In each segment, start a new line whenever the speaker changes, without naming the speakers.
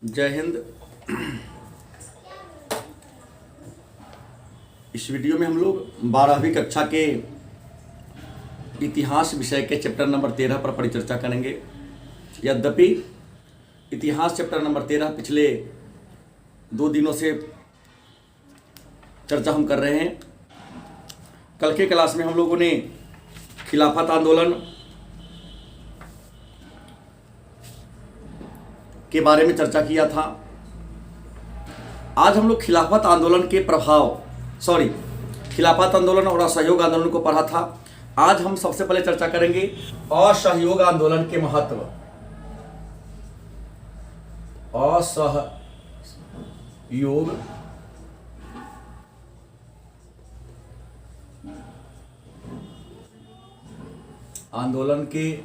जय हिंद। इस वीडियो में हम लोग 12वीं कक्षा के इतिहास विषय के चैप्टर नंबर 13 पर परिचर्चा करेंगे। यद्यपि इतिहास चैप्टर नंबर 13 पिछले 2 दिनों से चर्चा हम कर रहे हैं। कल के क्लास में हम लोगों ने खिलाफत आंदोलन के बारे में चर्चा किया था। आज हम लोग खिलाफत आंदोलन के खिलाफत आंदोलन और असहयोग आंदोलन को पढ़ा था। आज हम सबसे पहले चर्चा करेंगे असहयोग आंदोलन के महत्व। असहयोग आंदोलन के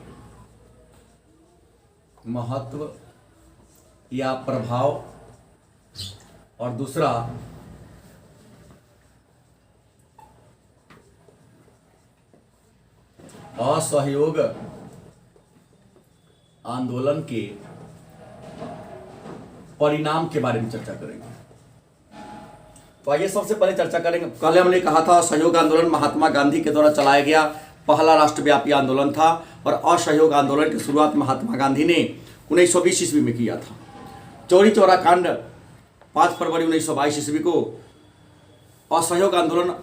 महत्व या प्रभाव, और दूसरा असहयोग आंदोलन के परिणाम के बारे में चर्चा करेंगे। तो आइए सबसे पहले चर्चा करेंगे। पहले हमने कहा था असहयोग आंदोलन महात्मा गांधी के द्वारा चलाया गया पहला राष्ट्रव्यापी आंदोलन था और असहयोग आंदोलन की शुरुआत महात्मा गांधी ने 1920 ईस्वी में किया था। चौरी चौरा कांड 5 फरवरी 1922 ईस्वी को असहयोग आंदोलन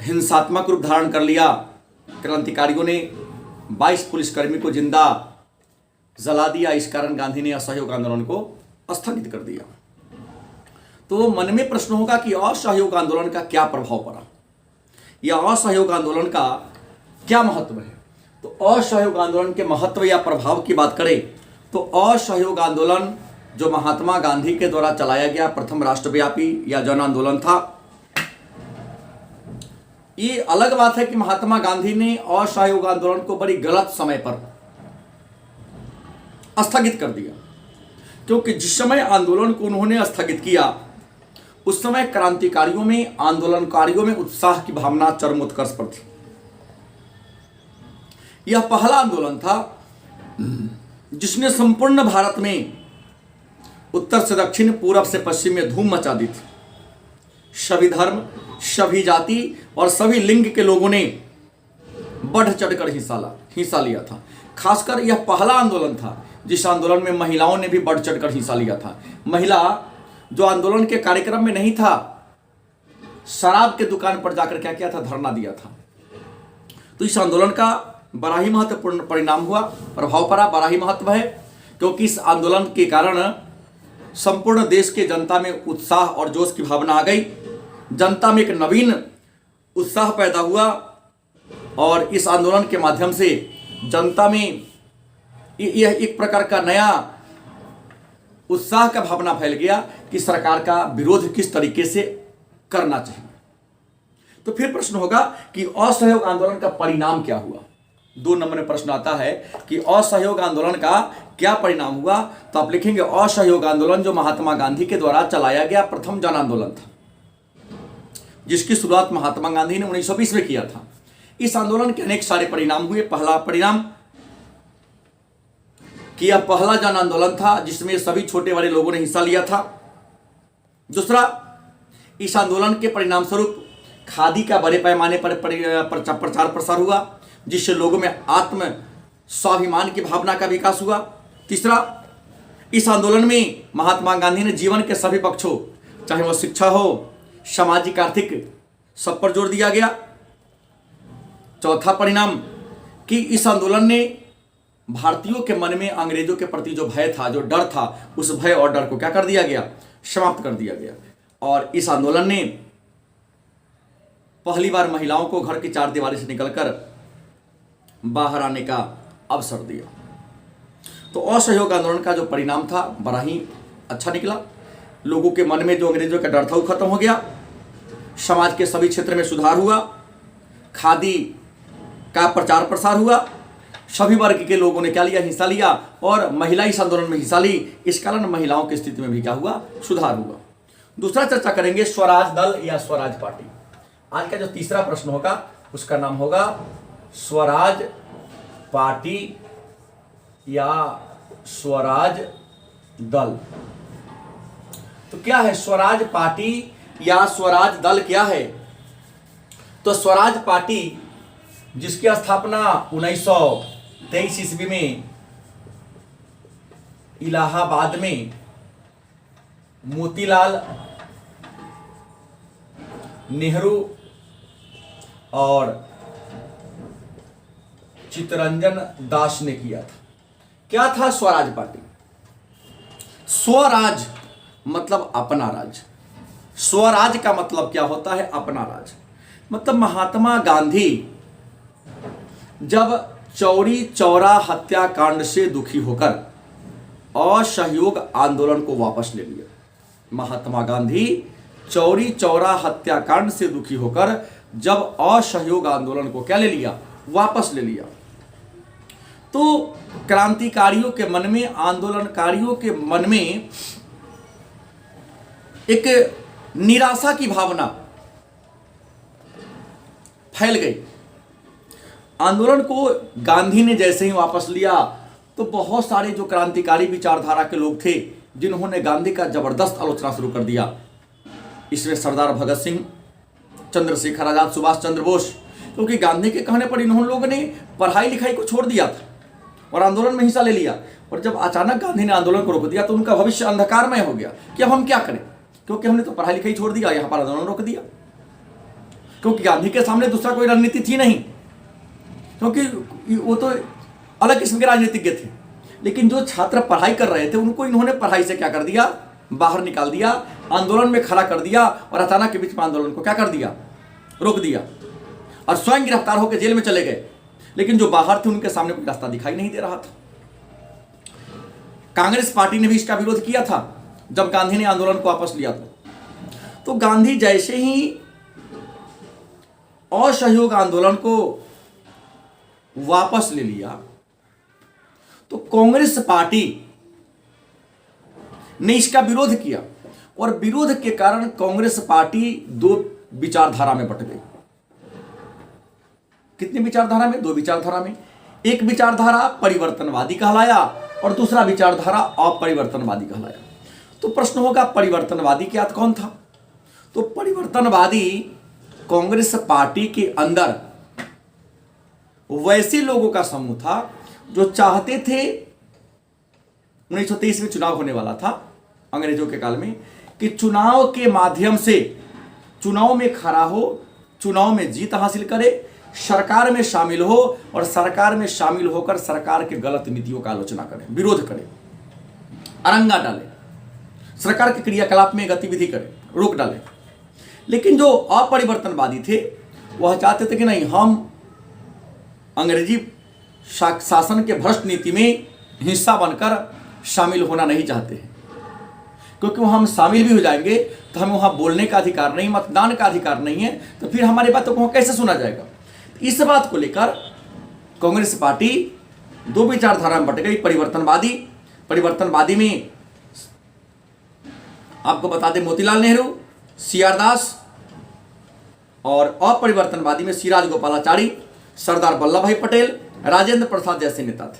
हिंसात्मक रूप धारण कर लिया। क्रांतिकारियों ने 22 पुलिसकर्मी को जिंदा जला दिया। इस कारण गांधी ने असहयोग आंदोलन को स्थगित कर दिया। तो मन में प्रश्न होगा कि असहयोग आंदोलन का क्या प्रभाव पड़ा या असहयोग आंदोलन का क्या महत्व है। तो असहयोग आंदोलन के महत्व या प्रभाव की बात करें तो असहयोग आंदोलन जो महात्मा गांधी के द्वारा चलाया गया प्रथम राष्ट्रव्यापी या जन आंदोलन था। ये अलग बात है कि महात्मा गांधी ने असहयोग आंदोलन को बड़ी गलत समय पर स्थगित कर दिया, क्योंकि जिस समय आंदोलन को उन्होंने स्थगित किया उस समय क्रांतिकारियों में, आंदोलनकारियों में उत्साह की भावना चरमोत्कर्ष पर थी। यह पहला आंदोलन था जिसने संपूर्ण भारत में उत्तर से दक्षिण, पूरब से पश्चिम में धूम मचा दी थी। सभी धर्म, सभी जाति और सभी लिंग के लोगों ने बढ़ चढ़कर हिस्सा लिया था। खासकर यह पहला आंदोलन था जिस आंदोलन में महिलाओं ने भी बढ़ चढ़कर हिस्सा लिया था। महिला जो आंदोलन के कार्यक्रम में नहीं था, शराब के दुकान पर जाकर क्या किया था, धरना दिया था। तो इस आंदोलन का बड़ा ही महत्वपूर्ण परिणाम हुआ, प्रभाव पड़ा, बड़ा ही महत्व है, क्योंकि इस आंदोलन के कारण संपूर्ण देश के जनता में उत्साह और जोश की भावना आ गई। जनता में एक नवीन उत्साह पैदा हुआ और इस आंदोलन के माध्यम से जनता में यह एक प्रकार का नया उत्साह का भावना फैल गया कि सरकार का विरोध किस तरीके से करना चाहिए। तो फिर प्रश्न होगा कि असहयोग आंदोलन का परिणाम क्या हुआ। 2 नंबर में प्रश्न आता है कि असहयोग आंदोलन का क्या परिणाम हुआ। तो आप लिखेंगे असहयोग आंदोलन जो महात्मा गांधी के द्वारा चलाया गया प्रथम जन आंदोलन था, जिसकी शुरुआत महात्मा गांधी ने 1920 में किया था। इस आंदोलन के अनेक सारे परिणाम हुए। पहला परिणाम कि यह पहला जन आंदोलन था जिसमें सभी छोटे बड़े लोगों ने हिस्सा लिया था। दूसरा, इस आंदोलन के परिणाम स्वरूप खादी का बड़े पैमाने पर प्रचार प्रसार हुआ, जिससे लोगों में आत्म स्वाभिमान की भावना का विकास हुआ। तीसरा, इस आंदोलन में महात्मा गांधी ने जीवन के सभी पक्षों, चाहे वह शिक्षा हो, सामाजिक, आर्थिक, सब पर जोर दिया गया। चौथा परिणाम कि इस आंदोलन ने भारतीयों के मन में अंग्रेजों के प्रति जो भय था, जो डर था, उस भय और डर को क्या कर दिया गया, समाप्त कर दिया गया। और इस आंदोलन ने पहली बार महिलाओं को घर की 4 दीवारी से निकलकर बाहर आने का अवसर दिया। तो असहयोग आंदोलन का जो परिणाम था बड़ा ही अच्छा निकला। लोगों के मन में जो अंग्रेजों का डर था वो खत्म हो गया। समाज के सभी क्षेत्र में सुधार हुआ। खादी का प्रचार प्रसार हुआ। सभी वर्ग के लोगों ने क्या लिया, हिस्सा लिया, और महिला इस आंदोलन में हिस्सा ली। इस कारण महिलाओं की स्थिति में भी क्या हुआ, सुधार हुआ। दूसरा चर्चा करेंगे स्वराज दल या स्वराज पार्टी। आज का जो तीसरा प्रश्न होगा उसका नाम होगा स्वराज पार्टी या स्वराज दल। तो क्या है स्वराज पार्टी या स्वराज दल क्या है? तो स्वराज पार्टी जिसकी स्थापना 1923 ईस्वी में इलाहाबाद में मोतीलाल नेहरू और चित्तरंजन दास ने किया था। क्या था स्वराज पार्टी? स्वराज मतलब अपना राज्य। स्वराज का मतलब क्या होता है? अपना राज्य। मतलब महात्मा गांधी जब चौरी चौरा हत्याकांड से दुखी होकर असहयोग आंदोलन को वापस ले लिया। महात्मा गांधी चौरी चौरा हत्याकांड से दुखी होकर जब असहयोग आंदोलन को क्या ले लिया? वापस ले लिया। तो क्रांतिकारियों के मन में, आंदोलनकारियों के मन में एक निराशा की भावना फैल गई। आंदोलन को गांधी ने जैसे ही वापस लिया तो बहुत सारे जो क्रांतिकारी विचारधारा के लोग थे जिन्होंने गांधी का जबरदस्त आलोचना शुरू कर दिया। इसमें सरदार भगत सिंह, चंद्रशेखर आजाद, सुभाष चंद्र बोस, क्योंकि गांधी के कहने पर इन लोगों ने पढ़ाई लिखाई को छोड़ दिया था और आंदोलन में हिस्सा ले लिया। और जब अचानक गांधी ने आंदोलन को रोक दिया तो उनका भविष्य अंधकारमय हो गया कि अब हम क्या करें, क्योंकि हमने तो पढ़ाई लिखाई छोड़ दिया, यहाँ पर आंदोलन रोक दिया। क्योंकि गांधी के सामने दूसरा कोई रणनीति थी नहीं, क्योंकि वो तो अलग किस्म के राजनीतिज्ञ थे। लेकिन जो छात्र पढ़ाई कर रहे थे उनको इन्होंने पढ़ाई से क्या कर दिया? बाहर निकाल दिया, आंदोलन में खड़ा कर दिया और अचानक के बीच में आंदोलन को क्या कर दिया? रोक दिया और स्वयं गिरफ्तार होकर जेल में चले गए। लेकिन जो बाहर थे उनके सामने कोई रास्ता दिखाई नहीं दे रहा था। कांग्रेस पार्टी ने भी इसका विरोध किया था जब गांधी ने आंदोलन को वापस लिया तो गांधी जैसे ही असहयोग आंदोलन को वापस ले लिया तो कांग्रेस पार्टी ने इसका विरोध किया और विरोध के कारण कांग्रेस पार्टी दो विचारधारा में बट गई। कितनी विचारधारा में? दो विचारधारा में। एक विचारधारा परिवर्तनवादी कहलाया और दूसरा विचारधारा अपरिवर्तनवादी कहलाया। तो प्रश्न होगा परिवर्तनवादी के अर्थ कौन था? तो परिवर्तनवादी कांग्रेस पार्टी के अंदर वैसे लोगों का समूह था जो चाहते थे, 1923 में चुनाव होने वाला था अंग्रेजों के काल में, कि चुनाव के माध्यम से चुनाव में खड़ा हो, चुनाव में जीत हासिल करे, सरकार में शामिल हो और सरकार में शामिल होकर सरकार के गलत नीतियों का आलोचना करे, विरोध करे, अरंगा डाले, सरकार के क्रियाकलाप में गतिविधि करे, रोक डाले। लेकिन जो अपरिवर्तनवादी थे वह चाहते थे कि नहीं, हम अंग्रेजी शासन के भ्रष्ट नीति में हिस्सा बनकर शामिल होना नहीं चाहते हैं, क्योंकि वह हम शामिल भी हो जाएंगे तो हमें वहां बोलने का अधिकार नहीं, मतदान का अधिकार नहीं है, तो फिर हमारी बातों को कैसे सुना जाएगा। इस बात को लेकर कांग्रेस पार्टी दो विचारधारा में बट गई। परिवर्तनवादी में आपको बता दें मोतीलाल नेहरू, सी.आर. दास, और अपरिवर्तनवादी में सी राजगोपालाचारी, सरदार वल्लभ भाई पटेल, राजेंद्र प्रसाद जैसे नेता थे।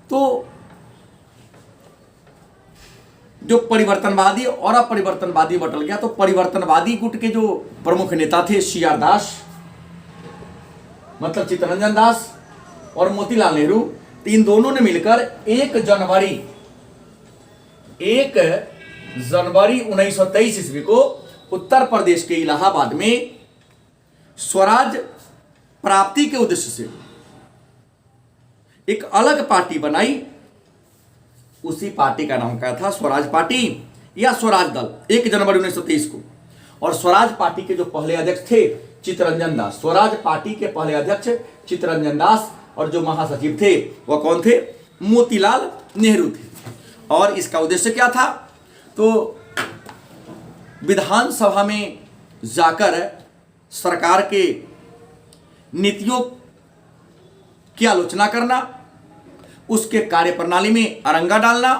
तो जो परिवर्तनवादी और अपरिवर्तनवादी बटल गया तो परिवर्तनवादी गुट के जो प्रमुख नेता थे सी.आर. दास मतलब चित्तरंजन दास और मोतीलाल नेहरू, इन दोनों ने मिलकर 1 जनवरी 1923 ईस्वी को उत्तर प्रदेश के इलाहाबाद में स्वराज प्राप्ति के उद्देश्य से एक अलग पार्टी बनाई। उसी पार्टी का नाम क्या था? स्वराज पार्टी या स्वराज दल। 1 जनवरी 1923 को। और स्वराज पार्टी के जो पहले अध्यक्ष थे चित्तरंजन दास, स्वराज पार्टी के पहले अध्यक्ष चित्तरंजन दास, और जो महासचिव थे वह कौन थे? मोतीलाल नेहरू थे। और इसका उद्देश्य क्या था? तो विधानसभा में जाकर सरकार के नीतियों की आलोचना करना, उसके कार्यप्रणाली में अरंगा डालना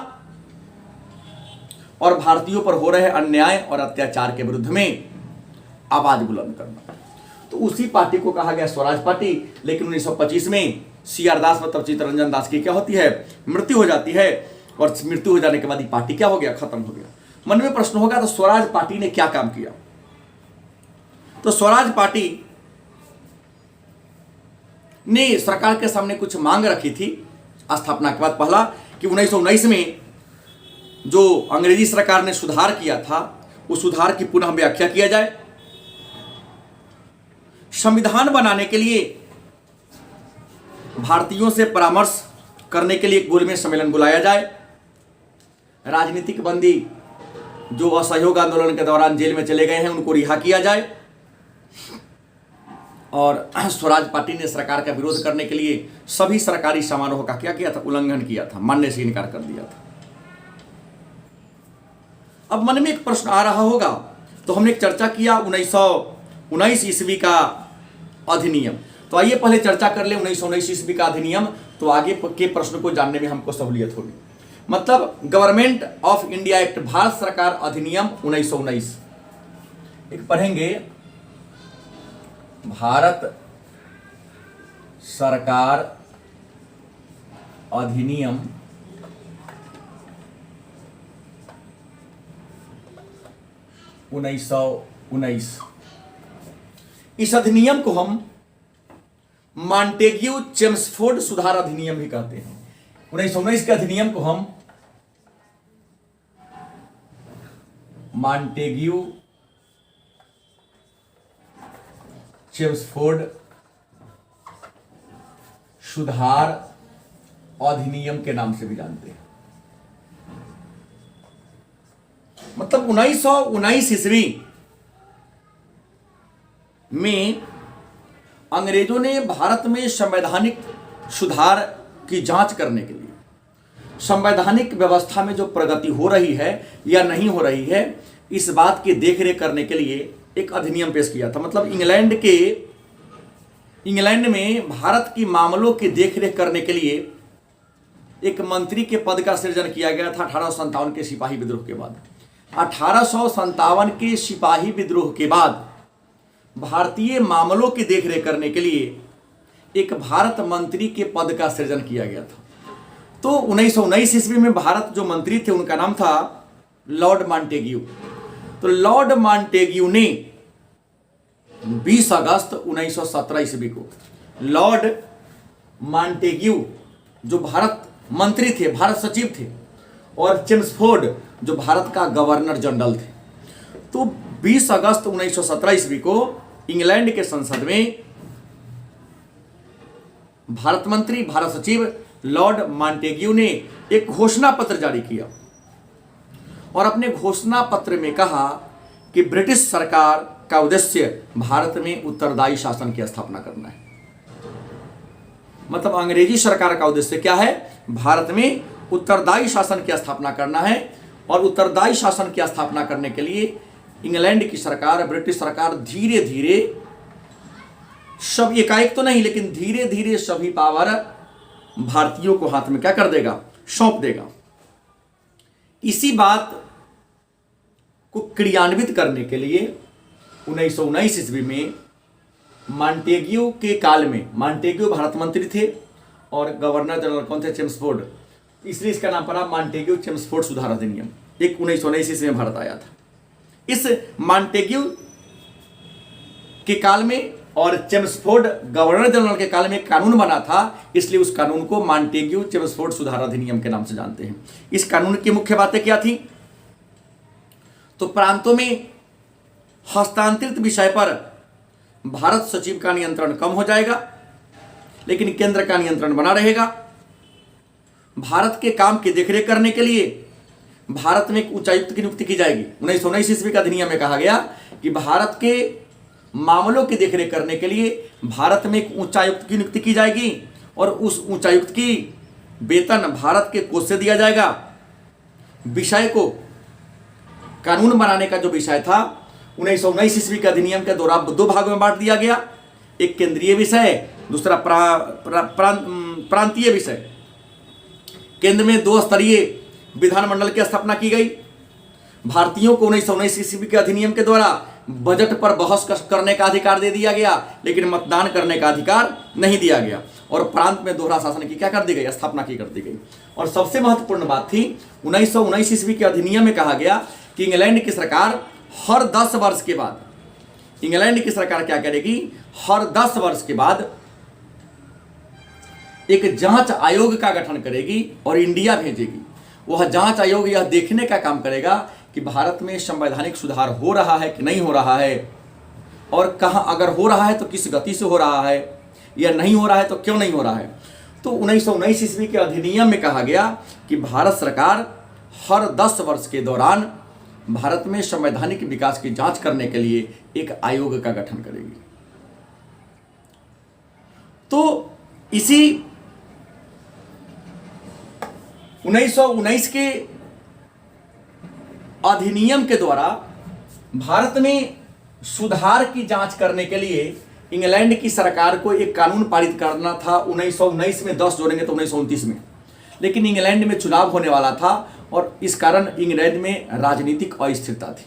और भारतीयों पर हो रहे अन्याय और अत्याचार के विरुद्ध में आवाज बुलंद करना। तो उसी पार्टी को कहा गया स्वराज पार्टी। लेकिन 1925 में सी.आर. दास मतलब चित्तरंजन दास की क्या होती है? मृत्यु हो जाती है और मृत्यु हो जाने के बाद ये पार्टी क्या हो गया? खत्म हो गया। मन में प्रश्न होगा तो स्वराज पार्टी ने क्या काम किया। तो स्वराज पार्टी ने सरकार के सामने कुछ मांग रखी थी स्थापना के बाद। पहला कि 1919 में जो अंग्रेजी सरकार ने सुधार किया था उस सुधार की पुनः व्याख्या किया जाए, संविधान बनाने के लिए भारतीयों से परामर्श करने के लिए एक गोलमेज सम्मेलन बुलाया जाए, राजनीतिक बंदी जो असहयोग आंदोलन के दौरान जेल में चले गए हैं उनको रिहा किया जाए, और स्वराज पार्टी ने सरकार का विरोध करने के लिए सभी सरकारी समारोह का क्या किया था, उल्लंघन किया था, मानने से इनकार कर दिया था। अब मन में एक प्रश्न आ रहा होगा, तो हमने एक चर्चा किया 1919 ईस्वी का अधिनियम। तो आइए पहले चर्चा कर ले 1919 ईस्वी का अधिनियम, तो आगे के प्रश्न को जानने में हमको सहूलियत होगी। मतलब government of India act, Bharat सरकार अधिनियम 1919। एक पढ़ेंगे, भारत सरकार अधिनियम 1919। इस अधिनियम को हम मॉन्टेग्यू चेम्सफोर्ड सुधार अधिनियम भी कहते हैं। 1919 के अधिनियम को हम मॉन्टेग्यू चेम्सफोर्ड सुधार अधिनियम के नाम से भी जानते हैं। मतलब 1919 ईस्वी में अंग्रेजों ने भारत में संवैधानिक सुधार की जांच करने के लिए, संवैधानिक व्यवस्था में जो प्रगति हो रही है या नहीं हो रही है, इस बात की देखरेख करने के लिए एक अधिनियम पेश किया था। मतलब इंग्लैंड में भारत की मामलों की देखरेख करने के लिए एक मंत्री के पद का सृजन किया गया था 1857 के सिपाही विद्रोह के बाद। 1857 के सिपाही विद्रोह के बाद भारतीय मामलों की देखरेख करने के लिए एक भारत मंत्री के पद का सृजन किया गया था। तो 1919 ईस्वी में भारत जो मंत्री थे उनका नाम था लॉर्ड मॉन्टेग्यू। तो लॉर्ड मॉन्टेग्यू ने 20 अगस्त 1917 ईस्वी को, लॉर्ड मॉन्टेग्यू जो भारत मंत्री थे, भारत सचिव थे, और चेम्सफोर्ड जो भारत का गवर्नर जनरल थे, तो 20 अगस्त 1917 ईस्वी को इंग्लैंड के संसद में भारत मंत्री, भारत सचिव लॉर्ड मॉन्टेग्यू ने एक घोषणा पत्र जारी किया और अपने घोषणा पत्र में कहा कि ब्रिटिश सरकार का उद्देश्य भारत में उत्तरदायी शासन की स्थापना करना है। मतलब अंग्रेजी सरकार का उद्देश्य क्या है? भारत में उत्तरदायी शासन की स्थापना करना है, और उत्तरदायी शासन की स्थापना करने के लिए इंग्लैंड की सरकार, ब्रिटिश सरकार धीरे धीरे, सब एकाएक तो नहीं लेकिन धीरे धीरे सभी पावर भारतीयों को हाथ में क्या कर देगा? सौंप देगा। इसी बात को क्रियान्वित करने के लिए 1919 ईस्वी में मॉन्टेग्यू के काल में, मॉन्टेग्यू भारत मंत्री थे और गवर्नर जनरल कौन थे? चेम्सफोर्ड, इसलिए इसका नाम पड़ा मॉन्टेग्यू चेम्सफोर्ड सुधार अधिनियम। एक 1919 ईस्वी में भारत आया था। इस मॉन्टेग्यू के काल में और चेम्सफोर्ड गवर्नर जनरल के काल में कानून बना था, इसलिए उस कानून को मॉन्टेग्यू चेम्सफोर्ड सुधार अधिनियम के नाम से जानते हैं। इस कानून की मुख्य बातें क्या थी? तो प्रांतों में हस्तांतरित विषय पर भारत सचिव का नियंत्रण कम हो जाएगा, लेकिन केंद्र का नियंत्रण बना रहेगा। भारत के काम की देखरेख करने के लिए भारत में एक उच्चायुक्त की नियुक्ति की जाएगी। 1919 ईस्वी का अधिनियम में कहा गया कि भारत के मामलों की देखरेख करने के लिए भारत में एक उच्चायुक्त की नियुक्ति की जाएगी, और उस उच्चायुक्त की वेतन भारत के कोष से दिया जाएगा। विषय को, कानून बनाने का जो विषय था 1919 ईस्वी के अधिनियम के दो भागों में बांट दिया गया। एक केंद्रीय विषय, दूसरा प्रांतीय विषय। केंद्र में 2 स्तरीय विधानमंडल की स्थापना की गई। भारतीयों को 1919 ईस्वी के अधिनियम के द्वारा बजट पर बहस करने का अधिकार दे दिया गया, लेकिन मतदान करने का अधिकार नहीं दिया गया। और प्रांत में दोहरा शासन की क्या कर दी गई? स्थापना की कर दी गई। और सबसे महत्वपूर्ण बात थी 1919 ईस्वी के अधिनियम में कहा गया कि इंग्लैंड की सरकार हर 10 वर्ष के बाद, इंग्लैंड की सरकार क्या करेगी, हर 10 वर्ष के बाद एक जांच आयोग का गठन करेगी और इंडिया भेजेगी। वह जांच आयोग यह देखने का काम करेगा कि भारत में संवैधानिक सुधार हो रहा है कि नहीं हो रहा है, और कहाँ अगर हो रहा है तो किस गति से हो रहा है, या नहीं हो रहा है तो क्यों नहीं हो रहा है। तो 1919 ईस्वी के अधिनियम में कहा गया कि भारत सरकार हर 10 वर्ष के दौरान भारत में संवैधानिक विकास की जांच करने के लिए एक आयोग का गठन करेगी। तो इसी 1919 के अधिनियम के द्वारा भारत में सुधार की जांच करने के लिए इंग्लैंड की सरकार को एक कानून पारित करना था। 1919 में 10 जोड़ेंगे तो 1929 में, लेकिन इंग्लैंड में चुनाव होने वाला था और इस कारण इंग्लैंड में राजनीतिक अस्थिरता थी।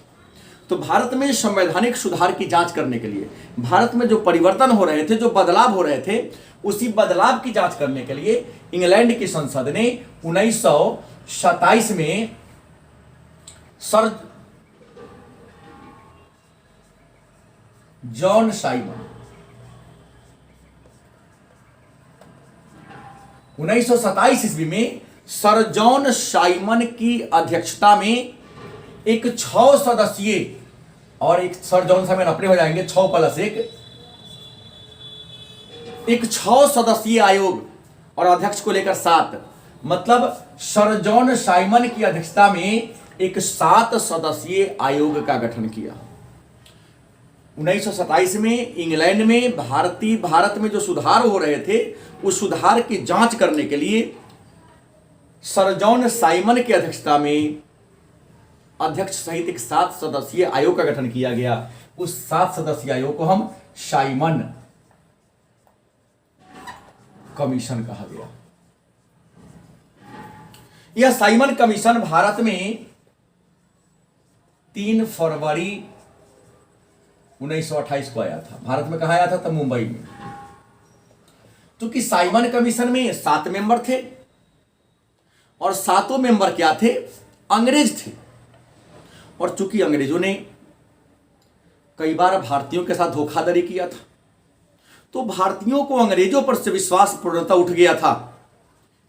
तो भारत में संवैधानिक सुधार की जांच करने के लिए, भारत में जो परिवर्तन हो रहे थे, जो बदलाव हो रहे थे, उसी बदलाव की जांच करने के लिए इंग्लैंड की संसद ने 1927 में सर जॉन साइमन 1927 ईस्वी में सर जॉन साइमन की अध्यक्षता में एक 6 सदस्यीय, और एक सर जॉन साइमन अपने हो जाएंगे 6 प्लस 1, एक 6 सदस्यीय आयोग और अध्यक्ष को लेकर 7, मतलब सर जॉन साइमन की अध्यक्षता में एक 7 सदस्यीय आयोग का गठन किया। 1927 में इंग्लैंड में भारत में जो सुधार हो रहे थे, उस सुधार की जांच करने के लिए सर जॉन साइमन की अध्यक्षता में अध्यक्ष सहित एक 7 सदस्यीय आयोग का गठन किया गया। उस 7 सदस्यीय आयोग को हम साइमन कमीशन कहा गया। यह साइमन कमीशन भारत में 3 फरवरी 1928 को आया था। भारत में कहा आया था? तब मुंबई में। क्योंकि साइमन कमीशन में 7 मेंबर थे और 7 मेंबर क्या थे? अंग्रेज थे। और चूंकि अंग्रेजों ने कई बार भारतीयों के साथ धोखाधड़ी किया था, तो भारतीयों को अंग्रेजों पर से विश्वास पूर्णता उठ गया था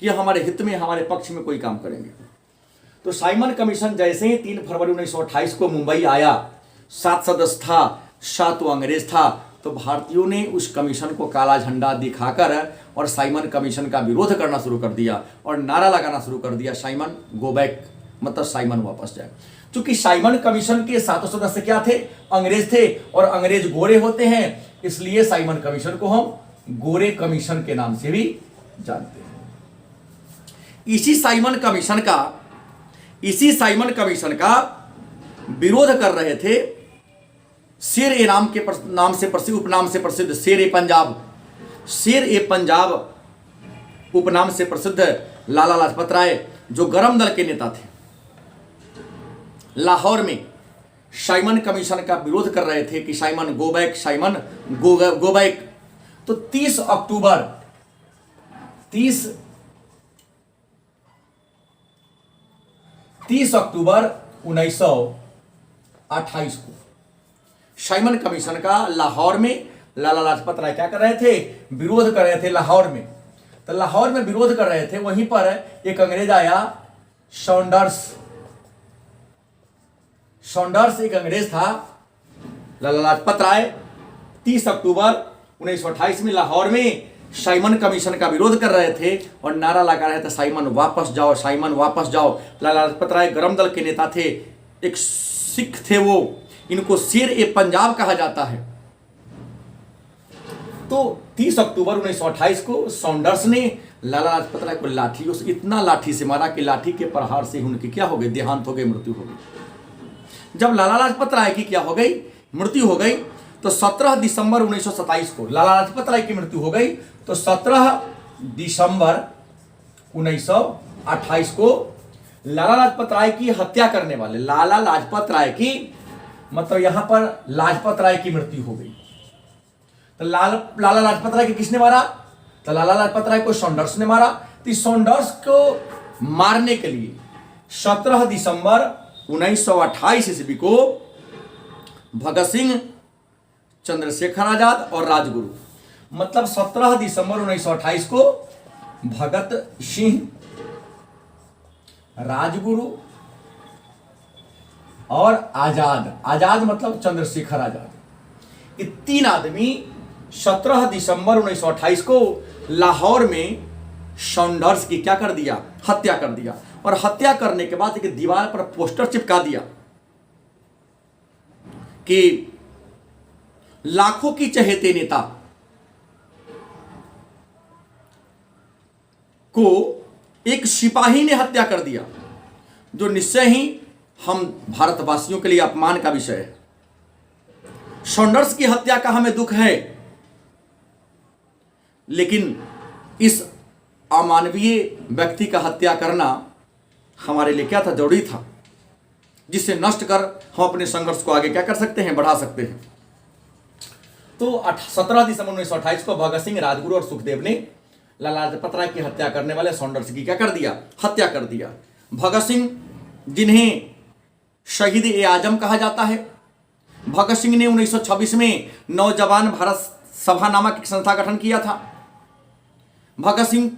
कि हमारे हित में, हमारे पक्ष में कोई काम करेंगे। तो साइमन कमीशन जैसे ही 3 फरवरी 1928 को मुंबई आया, 7 सदस्य था, 7 अंग्रेज था, तो भारतीयों ने उस कमीशन को काला झंडा दिखाकर और साइमन कमीशन का विरोध करना शुरू कर दिया और नारा लगाना शुरू कर दिया, साइमन गो बैक, मतलब साइमन वापस जाए। क्योंकि साइमन कमीशन के 7 सदस्य क्या थे? अंग्रेज थे, और अंग्रेज गोरे होते हैं, इसलिए साइमन कमीशन को हम गोरे कमीशन के नाम से भी जानते हैं। इसी साइमन कमीशन का विरोध कर रहे थे शेर ए नाम के नाम से प्रसिद्ध, उपनाम से प्रसिद्ध शेर ए पंजाब उपनाम से प्रसिद्ध लाला लाजपत राय, जो गरम दल के नेता थे, लाहौर में साइमन कमीशन का विरोध कर रहे थे कि Simon go back, Simon go back. तो 30 अक्टूबर 1928 को साइमन कमीशन का लाहौर में लाला लाजपत राय क्या कर रहे थे? विरोध कर रहे थे लाहौर में। तो लाहौर में विरोध कर रहे थे, वहीं पर एक अंग्रेज आया, सॉन्डर्स एक अंग्रेज था। लाला लाजपत राय 30 अक्टूबर 1928 में लाहौर में साइमन कमीशन का विरोध कर रहे थे और नारा लगा रहे थे, साइमन वापस जाओ, साइमन वापस जाओ। लाला लाजपत राय गरम दल के नेता थे, एक सिख थे वो, इनको शेर ए पंजाब कहा जाता है। तो 30 अक्टूबर 1928 को सॉन्डर्स ने लाला लाजपत राय को लाठी, उस इतना लाठी से मारा कि लाठी के प्रहार से उनकी क्या हो गई? देहांत हो गई, मृत्यु हो गई। जब लाला लाजपत राय की क्या हो गई? मृत्यु हो गई। तो 17 दिसंबर 1927 को लाला लाजपत राय की मृत्यु हो गई। तो 17 दिसंबर 1928 को लाला लाजपत राय की हत्या करने वाले, लाला लाजपत राय की, मतलब यहां पर लाजपत राय की मृत्यु हो गई। तो लाला लाजपत राय को किसने मारा? तो लाला लाजपत राय को सॉन्डर्स ने मारा। तो सॉन्डर्स को मारने के लिए 17 दिसंबर 1928 ईस्वी को भगत सिंह, चंद्रशेखर आजाद और राजगुरु, मतलब 17 दिसंबर 1928 को भगत सिंह, राजगुरु और आजाद, आजाद मतलब चंद्रशेखर आजाद, ये तीन आदमी 17 दिसंबर 1928 को लाहौर में सॉन्डर्स की क्या कर दिया, हत्या कर दिया। और हत्या करने के बाद एक दीवार पर पोस्टर चिपका दिया कि लाखों की चहेते नेता को एक सिपाही ने हत्या कर दिया, जो निश्चय ही हम भारतवासियों के लिए अपमान का विषय है। सॉन्डर्स की हत्या का हमें दुख है, लेकिन इस अमानवीय व्यक्ति का हत्या करना हमारे लिए क्या था, जरूरी था, जिसे नष्ट कर हम अपने संघर्ष को आगे क्या कर सकते हैं, बढ़ा सकते हैं। तो 17 दिसंबर 1928 को भगत सिंह, राजगुरु और सुखदेव ने लाला लाजपत राय की हत्या करने वाले सॉन्डर्स की क्या कर दिया, हत्या कर दिया। भगत सिंह, जिन्हें शहीद ए आजम कहा जाता है, भगत सिंह ने 1926 में नौजवान भारत सभा नामक एक संस्था गठन किया था। भगत सिंह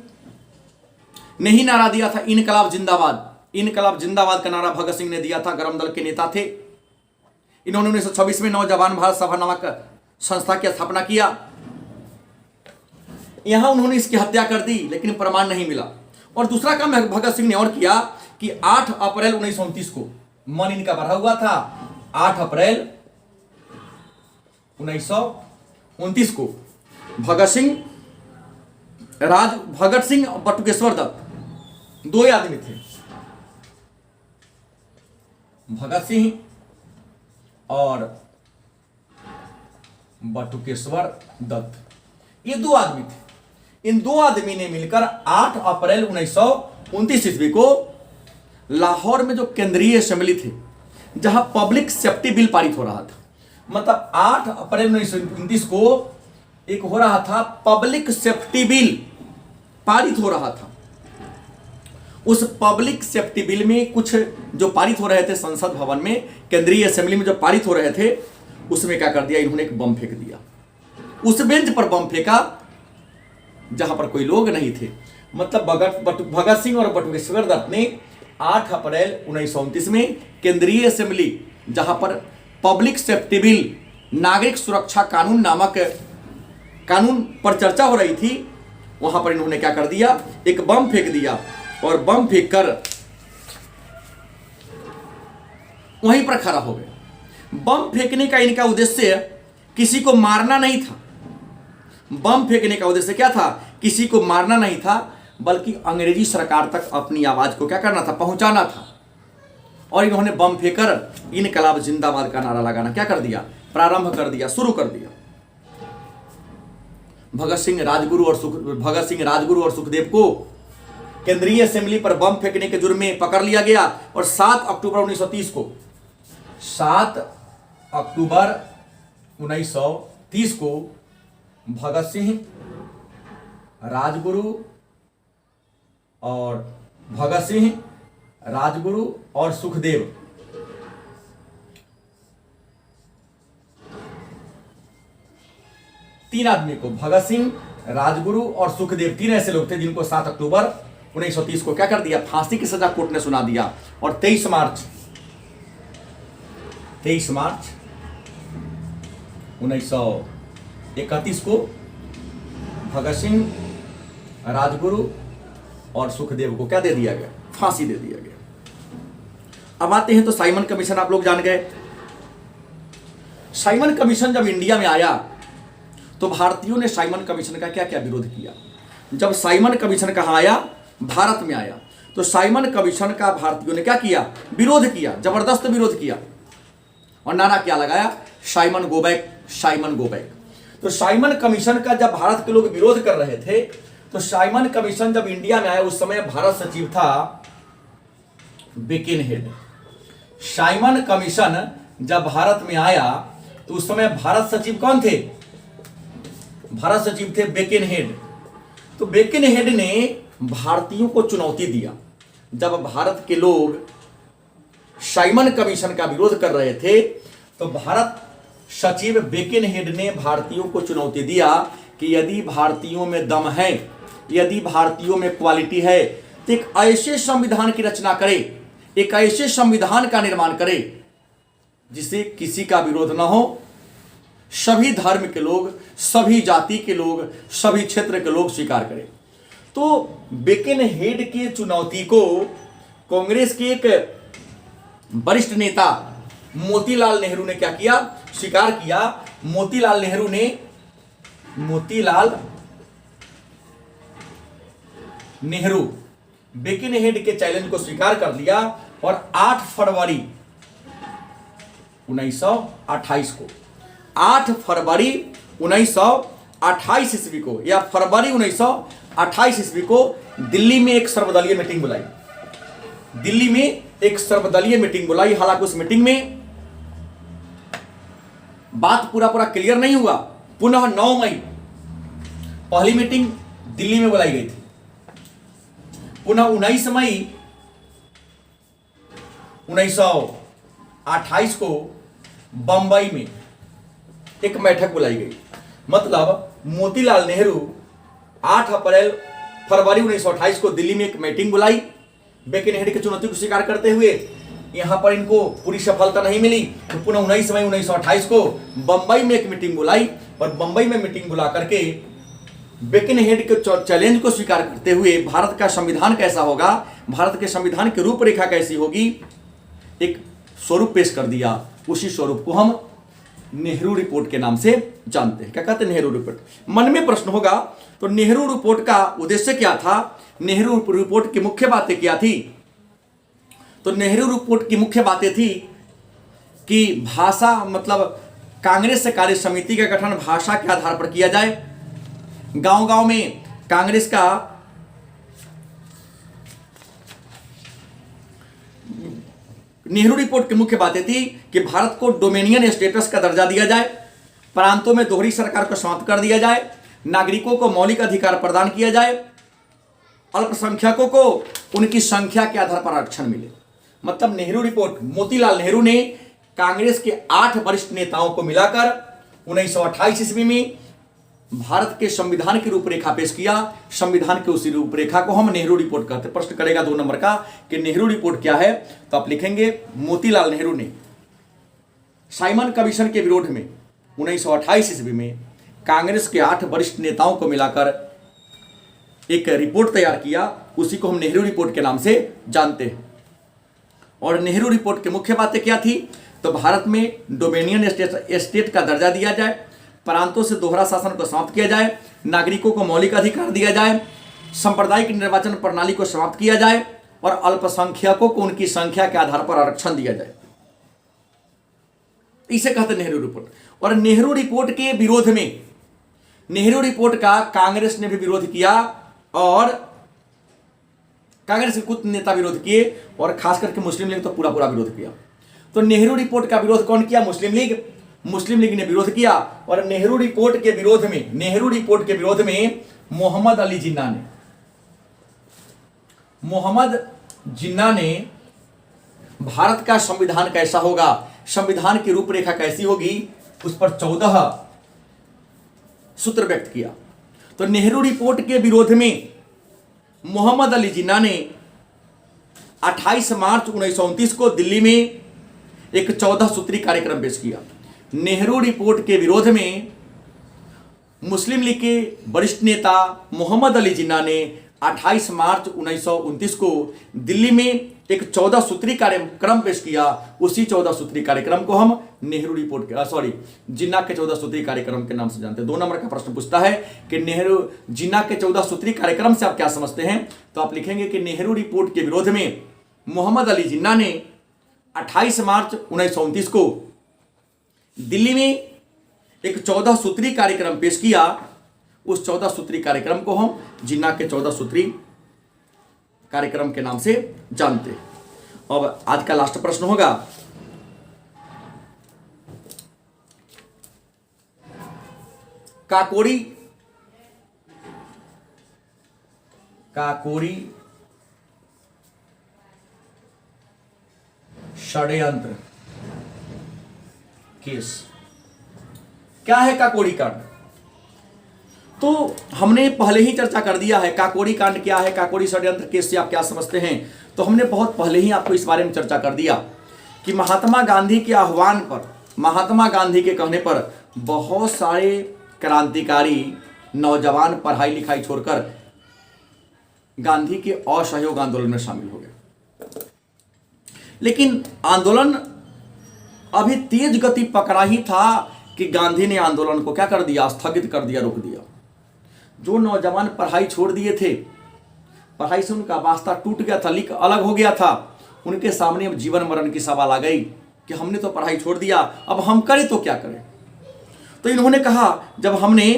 ने ही नारा दिया था इनकलाब जिंदाबाद, इनकलाब जिंदाबाद का नारा भगत सिंह ने दिया था, गरम दल के नेता थे। इन्होंने 1926 में नौजवान भारत सभा नामक संस्था की स्थापना किया। यहां उन्होंने इसकी हत्या कर दी, लेकिन प्रमाण नहीं मिला। और दूसरा काम भगत सिंह ने और किया कि 8 अप्रैल 1929 को, मन इनका बढ़ा हुआ था, 8 अप्रैल 1929 को भगत सिंह और बटुकेश्वर दत्त, दो ही आदमी थे, भगत सिंह और बटुकेश्वर दत्त, ये दो आदमी थे। इन दो आदमी ने मिलकर 8 अप्रैल 1929 ईस्वी को लाहौर में जो केंद्रीय असेंबली थी, जहां पब्लिक सेफ्टी बिल पारित हो रहा था, मतलब 8 अप्रैल 1929 को एक हो रहा था पब्लिक सेफ्टी बिल पारित हो रहा था। उस पब्लिक सेफ्टी बिल में कुछ जो पारित हो रहे थे संसद भवन में, केंद्रीय असेंबली में जो पारित हो रहे थे, उसमें क्या कर दिया, इन्होंने एक बम फेंक दिया। उस बेंच पर बम फेंका जहां पर कोई लोग नहीं थे। मतलब भगत सिंह और बटुकेश्वर दत्त ने 8 अप्रैल 1929 में केंद्रीय असेंबली, जहां पर पब्लिक सेफ्टी बिल, नागरिक सुरक्षा कानून नामक कानून पर चर्चा हो रही थी, वहां पर इन्होंने क्या कर दिया, एक बम फेंक दिया। और बम फेंक कर वहीं पर खड़ा हो गए। बम फेंकने का इनका उद्देश्य किसी को मारना नहीं था। बम फेंकने का उद्देश्य क्या था, किसी को मारना नहीं था, बल्कि अंग्रेजी सरकार तक अपनी आवाज को क्या करना था, पहुंचाना था। और इन्होंने बम फेंककर इनकलाब जिंदाबाद का नारा लगाना क्या कर दिया, प्रारंभ कर दिया, शुरू कर दिया। भगत सिंह, राजगुरु और सुखदेव को केंद्रीय असेंबली पर बम फेंकने के जुर्म में पकड़ लिया गया। और 7 अक्टूबर 1930 को भगत सिंह, राजगुरु और सुखदेव तीन आदमी को, भगत सिंह, राजगुरु और सुखदेव, तीन ऐसे लोग थे जिनको 7 अक्टूबर 1930 को क्या कर दिया, फांसी की सजा कोर्ट ने सुना दिया। और 23 मार्च 1931 को भगत सिंह, राजगुरु और सुखदेव को क्या दे दिया गया, फांसी दे दिया गया। अब आते हैं तो साइमन कमीशन, आप लोग जान गए। साइमन कमीशन जब इंडिया में आया तो भारतीयों ने साइमन कमीशन का क्या क्या विरोध किया। जब साइमन कमीशन कहाँ आया, भारत में आया, तो साइमन कमीशन का भारतीयों ने क्या किया, विरोध किया, जबरदस्त विरोध किया। और नारा क्या लगाया, Simon go back, Simon go back. तो साइमन कमीशन का जब भारत के लोग विरोध कर रहे थे, तो साइमन कमीशन जब इंडिया में आया, उस समय भारत सचिव था बिकिनहेड। साइमन कमीशन जब भारत में आया तो उस समय भारत सचिव कौन थे, भारत सचिव थे बिकिनहेड। तो बिकिनहेड ने भारतीयों को चुनौती दिया। जब भारत के लोग साइमन कमीशन का विरोध कर रहे थे, तो भारत सचिव बेकेनहेड ने भारतीयों को चुनौती दिया कि यदि भारतीयों में दम है, यदि भारतीयों में क्वालिटी है, तो एक ऐसे संविधान की रचना करे, एक ऐसे संविधान का निर्माण करे जिसे किसी का विरोध न हो, सभी धर्म के लोग, सभी जाति के लोग, सभी क्षेत्र के लोग स्वीकार करें। तो बेकेनहेड की चुनौती को कांग्रेस के एक वरिष्ठ नेता मोतीलाल नेहरू ने क्या किया, स्वीकार किया। मोतीलाल नेहरू बेकेनहेड के चैलेंज को स्वीकार कर लिया और 8 फरवरी 1928 को, 8 फरवरी 1928 ईस्वी को या फरवरी 1928 ईस्वी को दिल्ली में एक सर्वदलीय मीटिंग बुलाई, दिल्ली में एक सर्वदलीय मीटिंग बुलाई। हालांकि उस मीटिंग में बात पूरा क्लियर नहीं हुआ। पुनः 9 मई पहली मीटिंग दिल्ली में बुलाई गई थी। पुनः 19 मई 1928 को बंबई में एक बैठक बुलाई गई। मतलब मोतीलाल नेहरू 8 फरवरी 1928 को दिल्ली में एक मीटिंग बुलाई, बेकेनहेड की चुनौती को स्वीकार करते हुए। यहां पर इनको पूरी सफलता नहीं मिली, तो पुनः 19 मई 1928 को बंबई में एक मीटिंग बुलाई और बंबई में मीटिंग बुला करके बेकेनहेड के चैलेंज को स्वीकार करते हुए भारत का संविधान कैसा होगा, भारत के संविधान की रूपरेखा कैसी होगी, एक स्वरूप पेश कर दिया। उसी स्वरूप को हम नेहरू रिपोर्ट के नाम से जानते हैं। क्या कहते हैं? नेहरू रिपोर्ट। मन में प्रश्न होगा, तो नेहरू रिपोर्ट का उद्देश्य क्या था, नेहरू रिपोर्ट की मुख्य बातें क्या थी? तो नेहरू रिपोर्ट की मुख्य बातें थी कि भाषा, मतलब कांग्रेस कार्य समिति का गठन भाषा के आधार पर किया जाए। गांव-गांव में कांग्रेस का नेहरू रिपोर्ट की मुख्य बातें थी कि भारत को डोमिनियन स्टेटस का दर्जा दिया जाए, प्रांतों में दोहरी सरकार को समाप्त कर दिया जाए, नागरिकों को मौलिक अधिकार प्रदान किया जाए, अल्पसंख्यकों को उनकी संख्या के आधार पर आरक्षण मिले। मतलब नेहरू रिपोर्ट, मोतीलाल नेहरू ने कांग्रेस के 8 वरिष्ठ नेताओं को मिलाकर 1928 ईस्वी में भारत के संविधान की रूपरेखा पेश किया। संविधान की उसी रूपरेखा को हम नेहरू रिपोर्ट कहते हैं। प्रश्न करेगा 2 नंबर का कि नेहरू रिपोर्ट क्या है, तो आप लिखेंगे मोतीलाल नेहरू ने साइमन कमीशन के विरोध में 1928 ईस्वी में कांग्रेस के 8 वरिष्ठ नेताओं को मिलाकर एक रिपोर्ट तैयार किया। उसी को हम नेहरू रिपोर्ट के नाम से जानते हैं। और नेहरू रिपोर्ट की मुख्य बातें क्या थी, तो भारत में डोमिनियन स्टेट का दर्जा दिया जाए, प्रांतों से दोहरा शासन को समाप्त किया जाए, नागरिकों को मौलिक अधिकार दिया जाए, सांप्रदायिक निर्वाचन प्रणाली को समाप्त किया जाए और अल्पसंख्यकों को उनकी संख्या के आधार पर आरक्षण दिया जाए। इसे कहते नेहरू रिपोर्ट। और नेहरू रिपोर्ट के विरोध में, नेहरू रिपोर्ट का कांग्रेस ने भी विरोध किया और कांग्रेस के कुछ नेता विरोध किए और खास करके मुस्लिम लीग तो पूरा विरोध किया। तो नेहरू रिपोर्ट का विरोध कौन किया? मुस्लिम लीग ने विरोध किया। और नेहरू रिपोर्ट के विरोध में मोहम्मद जिन्ना ने भारत का संविधान कैसा होगा, संविधान की रूपरेखा कैसी होगी, उस पर 14 सूत्र व्यक्त किया। तो नेहरू रिपोर्ट के विरोध में मोहम्मद अली जिन्ना ने 28 मार्च 1929 को दिल्ली में एक 14 सूत्री कार्यक्रम पेश किया। नेहरू रिपोर्ट के विरोध में मुस्लिम लीग के वरिष्ठ नेता मोहम्मद अली जिन्ना ने 28 मार्च 1929 को दिल्ली में एक 14 सूत्री कार्यक्रम पेश किया। उसी 14 सूत्री कार्यक्रम को हम नेहरू रिपोर्ट के जिन्ना के 14 सूत्री कार्यक्रम के नाम से जानते हैं। 2 नंबर का प्रश्न पूछता है कि जिन्ना के 14 सूत्री कार्यक्रम से आप क्या समझते हैं, तो आप लिखेंगे कि नेहरू रिपोर्ट के विरोध में मोहम्मद अली जिन्ना ने 28 मार्च 1929 को दिल्ली में एक 14 सूत्री कार्यक्रम पेश किया। उस 14 सूत्री कार्यक्रम को हम जिन्ना के 14 सूत्री कार्यक्रम के नाम से जानते हैं। अब आज का लास्ट प्रश्न होगा, काकोरी षड्यंत्र केस। क्या है काकोरी कांड? तो हमने पहले ही चर्चा कर दिया है काकोरी कांड क्या है, काकोरी षड्यंत्र केस से आप क्या समझते हैं। तो हमने बहुत पहले ही आपको इस बारे में चर्चा कर दिया कि महात्मा गांधी के आह्वान पर, महात्मा गांधी के कहने पर बहुत सारे क्रांतिकारी नौजवान पढ़ाई लिखाई छोड़कर गांधी के असहयोग आंदोलन में शामिल हो गए। लेकिन आंदोलन अभी तेज गति पकड़ा ही था कि गांधी ने आंदोलन को क्या कर दिया, स्थगित कर दिया, रोक दिया। जो नौजवान पढ़ाई छोड़ दिए थे, पढ़ाई से उनका वास्ता टूट गया था, लिक अलग हो गया था, उनके सामने अब जीवन मरण की सवाल आ गई कि हमने तो पढ़ाई छोड़ दिया, अब हम करें तो क्या करें। तो इन्होंने कहा जब हमने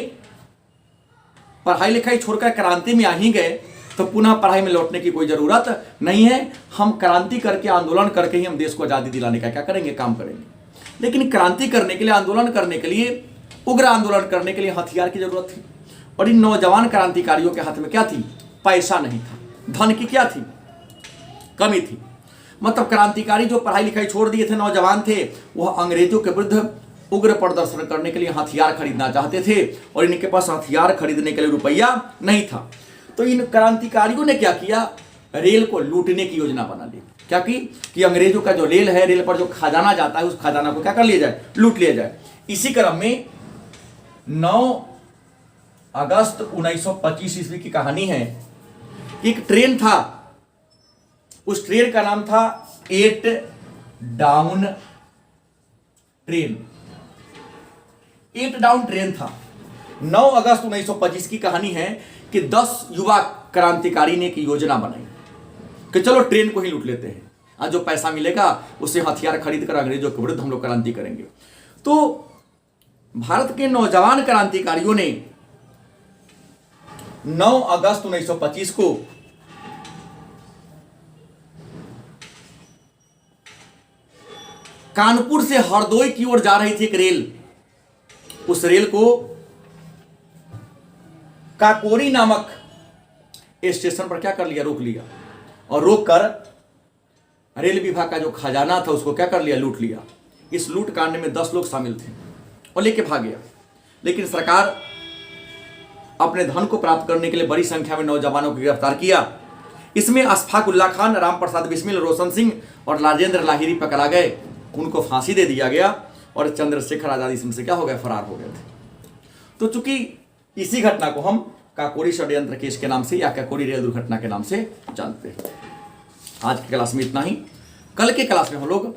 पढ़ाई लिखाई छोड़कर क्रांति में आ ही गए तो पुनः पढ़ाई में लौटने की कोई जरूरत नहीं है, हम क्रांति करके आंदोलन करके ही हम देश को आज़ादी दिलाने का क्या करेंगे, काम करेंगे। लेकिन क्रांति करने के लिए, आंदोलन करने के लिए, उग्र आंदोलन करने के लिए हथियार की जरूरत थी। और इन नौजवान क्रांतिकारियों के हाथ में क्या थी, पैसा नहीं था, धन की क्या थी, कमी थी। मतलब क्रांतिकारी जो पढ़ाई लिखाई छोड़ दिए थे, नौजवान थे, वह अंग्रेजों के विरुद्ध उग्र प्रदर्शन करने के लिए हथियार खरीदना चाहते थे और इनके पास हथियार खरीदने के लिए रुपया नहीं था। तो इन क्रांतिकारियों ने क्या किया, रेल को लूटने की योजना बना ली। क्या की कि अंग्रेजों का जो रेल है, रेल पर जो खजाना जाता है, उस खजाना को क्या कर लिया जाए, लूट लिया जाए। इसी क्रम में 9 अगस्त 1925 ईस्वी की कहानी है कि एक ट्रेन था, उस ट्रेन का नाम था 8 डाउन ट्रेन। 8 डाउन ट्रेन था। 9 अगस्त 1925 की कहानी है कि 10 युवा क्रांतिकारी ने एक योजना बनाई कि चलो ट्रेन को ही लूट लेते हैं, आज जो पैसा मिलेगा उससे हथियार खरीद कर अंग्रेजों के विरुद्ध हम लोग क्रांति करेंगे। तो भारत के नौजवान क्रांतिकारियों ने 9 अगस्त 1925 को कानपुर से हरदोई की ओर जा रही थी एक रेल, उस रेल को काकोरी नामक स्टेशन पर क्या कर लिया, रोक लिया। और रोककर रेल विभाग का जो खजाना था उसको क्या कर लिया, लूट लिया। इस लूट कांड में 10 लोग शामिल थे और लेके भाग गया। लेकिन सरकार अपने धन को प्राप्त करने के लिए बड़ी संख्या में नौजवानों को गिरफ्तार किया। इसमें अशफाक उल्ला खान, राम प्रसाद बिस्मिल, रोशन सिंह और राजेंद्र लाहिरी पकड़ा गए, उनको फांसी दे दिया गया और चंद्रशेखर आजाद इसमें से क्या हो गए, फरार हो गए थे। तो चूंकि इसी घटना को हम काकोरी षड्यंत्र केस के नाम से या काकोरी रेल दुर्घटना के नाम से जानते हैं। आज की क्लास में इतना ही। कल के क्लास में हम लोग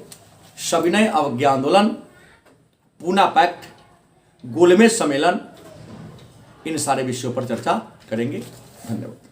सविनय अवज्ञा आंदोलन, पूना पैक्ट, गोलमेज सम्मेलन, इन सारे विषयों पर चर्चा करेंगे। धन्यवाद।